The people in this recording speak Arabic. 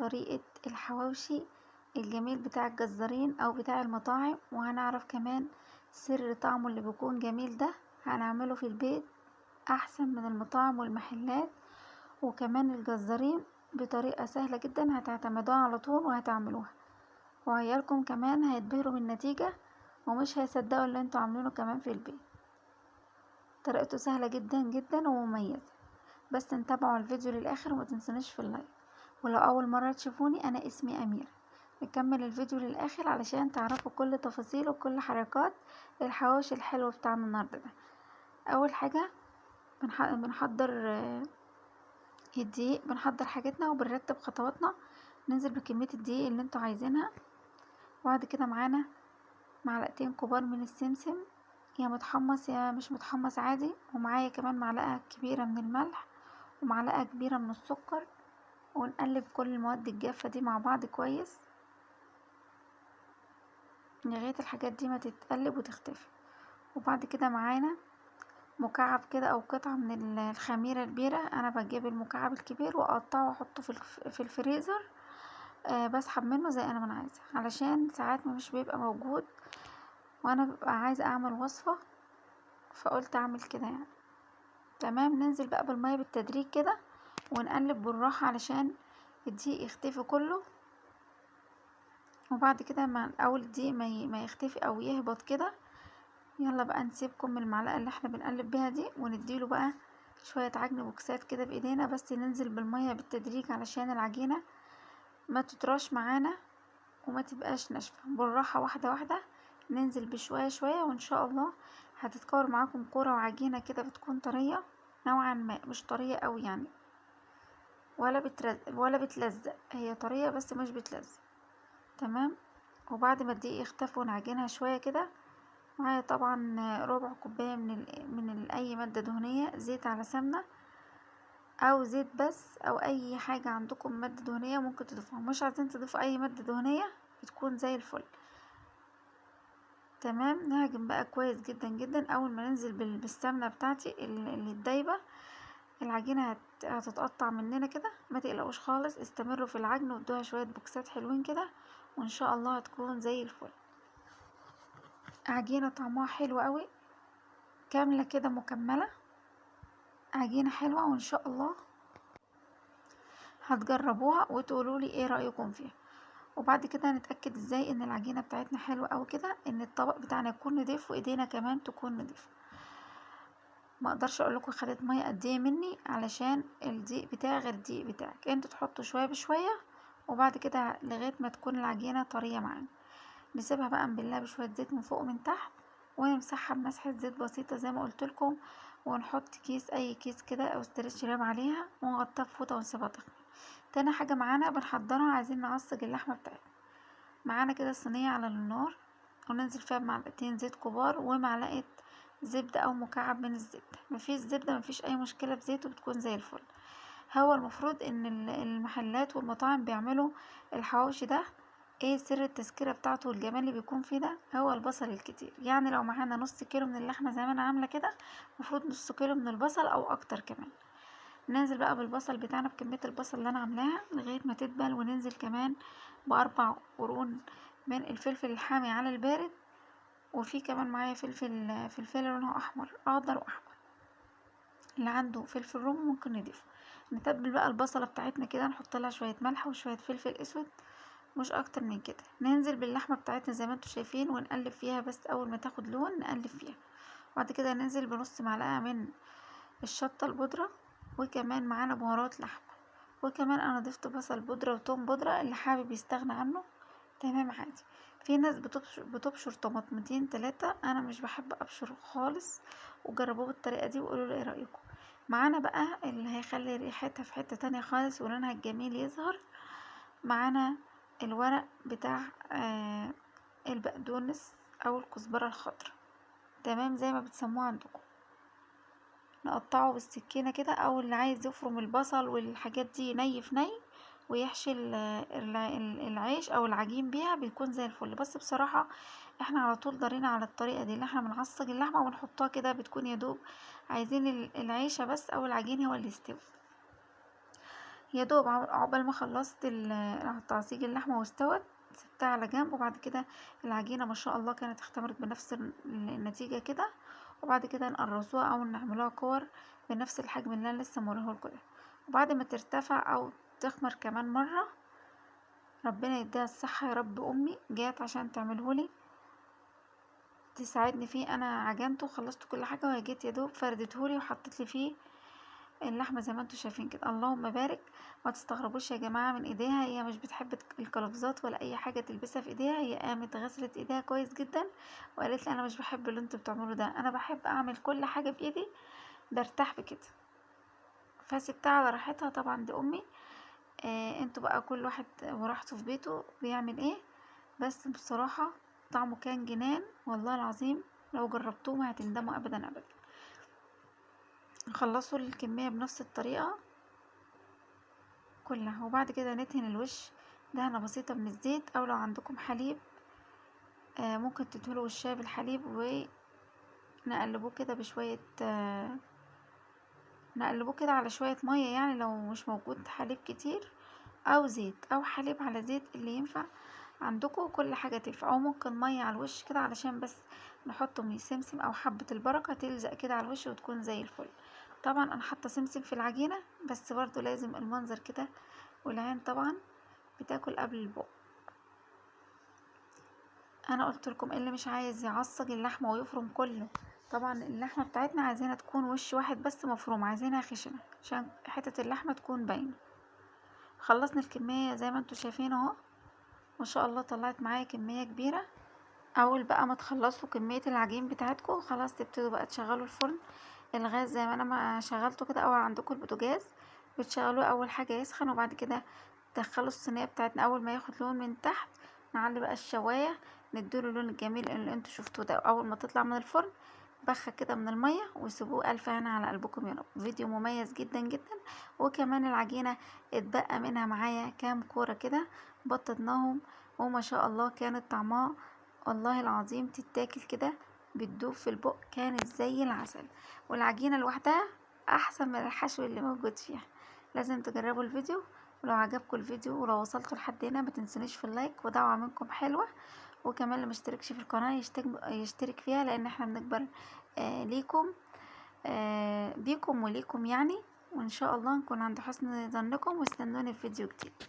طريقة الحواوشي الجميل بتاع الجزارين او بتاع المطاعم، وهنعرف كمان سر طعمه اللي بيكون جميل ده هنعمله في البيت احسن من المطاعم والمحلات وكمان الجزارين بطريقة سهلة جدا هتعتمدوها على طول وهتعملوها، وعيالكم كمان هيتبهروا من النتيجة ومش هيصدقوا اللي انتوا عاملينه كمان في البيت. طريقته سهلة جدا جدا ومميزة، بس نتابعوا الفيديو للاخر وما تنسونيش في اللايك. ولو اول مرة تشوفوني انا اسمي اميرة. نكمل الفيديو للاخر علشان تعرفوا كل تفاصيل وكل حركات الحواوشي الحلو بتاعنا النهارده ده. اول حاجة بنحضر الدقيق، بنحضر حاجتنا وبنرتب خطواتنا. ننزل بكمية الدقيق اللي انتوا عايزينها، وبعد كده معانا معلقتين كبار من السمسم، يا متحمص يا مش متحمص عادي، ومعايا كمان معلقة كبيرة من الملح ومعلقة كبيرة من السكر، ونقلب كل المواد الجافة دي مع بعض كويس لغاية الحاجات دي ما تتقلب وتختفي. وبعد كده معانا مكعب كده او قطعة من الخميرة البيرة، انا بجيب المكعب الكبير واقطعه واحطه في الفريزر، بسحب منه زي انا ما عايزة علشان ساعات مش بيبقى موجود وانا ببقى عايزة اعمل وصفة فقلت اعمل كده يعني. تمام، ننزل بقى بالمية بالتدريج كده ونقلب بالراحة علشان الدقيق يختفي كله. وبعد كده مع اول الدقيق ما يختفي او يهبط كده، يلا بقى نسيبكم من المعلقة اللي احنا بنقلب بيها دي ونديله بقى شوية عجن بوكسات كده بايدينا، بس ننزل بالمية بالتدريج علشان العجينة ما تطراش معانا وما تبقاش ناشفة، بالراحة واحدة واحدة ننزل بشوية شوية وان شاء الله هتتكور معاكم كورة وعجينة كده بتكون طرية نوعا ما، مش طرية قوي يعني ولا بتلزق، هي طرية بس مش بتلزق. تمام، وبعد ما الدقيق يختفي ونعجنها شوية كده، معايا طبعا ربع كوباية من اي مادة دهنية، زيت على سمنة او زيت بس او اي حاجة عندكم مادة دهنية ممكن تضيفوها، مش عايزين تضيفوا اي مادة دهنية بتكون زي الفل. تمام، نعجن بقى كويس جدا جدا. اول ما ننزل بالسمنة بتاعتي اللي الدايبة، العجينة هتتقطع مننا كده، ما تقلقوش خالص، استمروا في العجن وادوها شوية بوكسات حلوين كده وان شاء الله هتكون زي الفل. عجينة طعمها حلو قوي، كاملة كده مكملة، عجينة حلوة وان شاء الله هتجربوها وتقولولي ايه رأيكم فيها. وبعد كده نتأكد ازاي ان العجينة بتاعتنا حلوة اوي كده، ان الطبق بتاعنا يكون نضيف وايدينا كمان تكون نضيفة. ما اقدرش اقولكوا خدت مية قد ايه مني علشان الدقيق بتاعي غير الدقيق بتاعك، انتوا تحطوا شوية بشوية وبعد كده لغاية ما تكون العجينة طرية معانا. نسيبها بقى نبلها بشوية زيت من فوق ومن تحت ونمسحها بمسحة زيت بسيطة زي ما قلتلكم، ونحط اي كيس كده او استرتش راب عليها ونغطيها بفوطة ونسيبها تخمر. تاني حاجة معانا بنحضرها، عايزين نعصج اللحمة بتاعتنا. معانا كده صينية على النار وننزل فيها بمعلقتين زيت كبار ومعلقة زبدة او مكعب من الزبدة، مفيش زبدة مفيش اي مشكلة، بزيت وبتكون زي الفل. هو المفروض ان المحلات والمطاعم بيعملوا الحواوشي ده ايه سر التسكيرة بتاعته والجمال اللي بيكون فيه ده، هو البصل الكتير. يعني لو معانا نص كيلو من اللحمة زي ما انا عاملة كده، المفروض نص كيلو من البصل او اكتر كمان. ننزل بقى بالبصل بتاعنا بكمية البصل اللي انا عاملاها لغاية ما تدبل، وننزل كمان باربع قرون من الفلفل الحامي على البارد، وفي كمان معايا فلفل لونه احمر، اخضر واحمر، اللي عنده فلفل رومي ممكن نضيفه. نتبل بقى البصلة بتاعتنا كده، نحط لها شوية ملح وشوية فلفل اسود، مش اكتر من كده. ننزل باللحمة بتاعتنا زي ما انتوا شايفين ونقلب فيها، بس اول ما تاخد لون نقلب فيها. بعد كده ننزل بنص معلقة من الشطة البودرة، وكمان معانا بهارات لحمة، وكمان انا ضفت بصل بودرة وتوم بودرة، اللي حابب يستغنى عنه تمام عادي. في ناس بتبشر طماطمتين 3، انا مش بحب ابشر خالص، وجربوه بالطريقة دي وقولوا لي ايه رأيكم. معانا بقى اللي هيخلي ريحتها في حتة تانية خالص ولونها الجميل يظهر، معانا الورق بتاع البقدونس او الكزبرة الخضراء، تمام زي ما بتسموه عندكم. نقطعه بالسكينة كده، او اللي عايز يفرم البصل والحاجات دي ني في ني ويحشي العيش او العجين بيها بيكون زي الفل. بس بصراحة احنا على طول دارين على الطريقة دي، اللي احنا بنعصج اللحمة ونحطها كده بتكون يدوب، عايزين العيشة بس او العجين هو اللي يستوي. يا دوب عقبال ما خلصت تعصيج اللحمة واستوت سبتها على جنب. وبعد كده العجينة ما شاء الله كانت اختمرت بنفس النتيجة كده. وبعد كده نقرصوها او نعملوها كور بنفس الحجم اللي انا لسه موريهولكوا ده. وبعد ما ترتفع او تخمر كمان مرة، ربنا يديها الصحة يا رب، امي جات عشان تعملهولي تساعدني فيه. انا عجنته وخلصت كل حاجة، وهي جيت يا دوب فردتهولي وحطت لي فيه اللحمة زي ما انتوا شايفين كده. اللهم بارك. ما تستغربوش يا جماعة من ايديها، هي مش بتحب القلافزات ولا اي حاجة تلبسها في ايديها. هي قامت غسلت ايديها كويس جدا وقالت لي انا مش بحب اللي انتوا بتعملوه ده، انا بحب اعمل كل حاجة بايدي، برتاح بكده. فسبتها على راحتها. طبعا دي امي. انتوا بقى كل واحد وراحته في بيته بيعمل ايه. بس بصراحة طعمه كان جنان والله العظيم، لو جربتوه ما هتندموا ابدا ابدا. خلصوا الكمية بنفس الطريقة كلها. وبعد كده ندهن الوش دهنة بسيطة من الزيت، او لو عندكم حليب ممكن تدهنوا وشها بالحليب ونقلبوه كده بشوية نقلبوه كده على شوية مية، يعني لو مش موجود حليب كتير، او زيت او حليب على زيت اللي ينفع عندكم، كل حاجة تنفع. او ممكن مية على الوش كده علشان بس نحط من سمسم او حبة البركة تلزق كده على الوش وتكون زي الفل. طبعا انا حاطة سمسم في العجينة، بس برضو لازم المنظر كده، والعين طبعا بتاكل قبل البق. انا قلت لكم اللي مش عايز يعصج اللحمه ويفرم كله، طبعا اللحمه بتاعتنا عايزينها تكون وش واحد بس مفروم، عايزينها خشنه عشان حته اللحمه تكون باينه. خلصنا الكميه زي ما انتوا شايفين اهو، ما شاء الله طلعت معايا كميه كبيره. اول بقى ما تخلصوا كميه العجين بتاعتكم خلاص تبتدوا بقى تشغلوا الفرن. الغاز زي ما انا ما شغلته كده، او عندكم البوتاجاز بتشغلوه اول حاجه يسخن، وبعد كده تدخلوا الصينيه بتاعتنا اول ما ياخد لون من تحت نعلي بقى الشوايه، نديله اللون الجميل اللي انتوا شفتوه ده. اول ما تطلع من الفرن بخة كده من المية وسيبوه. الف هنا على قلبكم يا رب. فيديو مميز جدا جدا. وكمان العجينة اتبقى منها معايا كام كورة كده بططناهم، وما شاء الله كانت طعمها والله العظيم تتاكل كده بتدوب في البق، كانت زي العسل. والعجينة لوحدها احسن من الحشو اللي موجود فيها. لازم تجربوا الفيديو. ولو عجبكم الفيديو ولو وصلتوا لحد هنا ما تنسونيش في اللايك، ودعوة منكم حلوة. وكمان اللي مشتركش في القناة يشترك فيها، لان احنا بنكبر ليكم بيكم وليكم يعني. وان شاء الله نكون عند حسن ظنكم، واستنوني في فيديو جديد.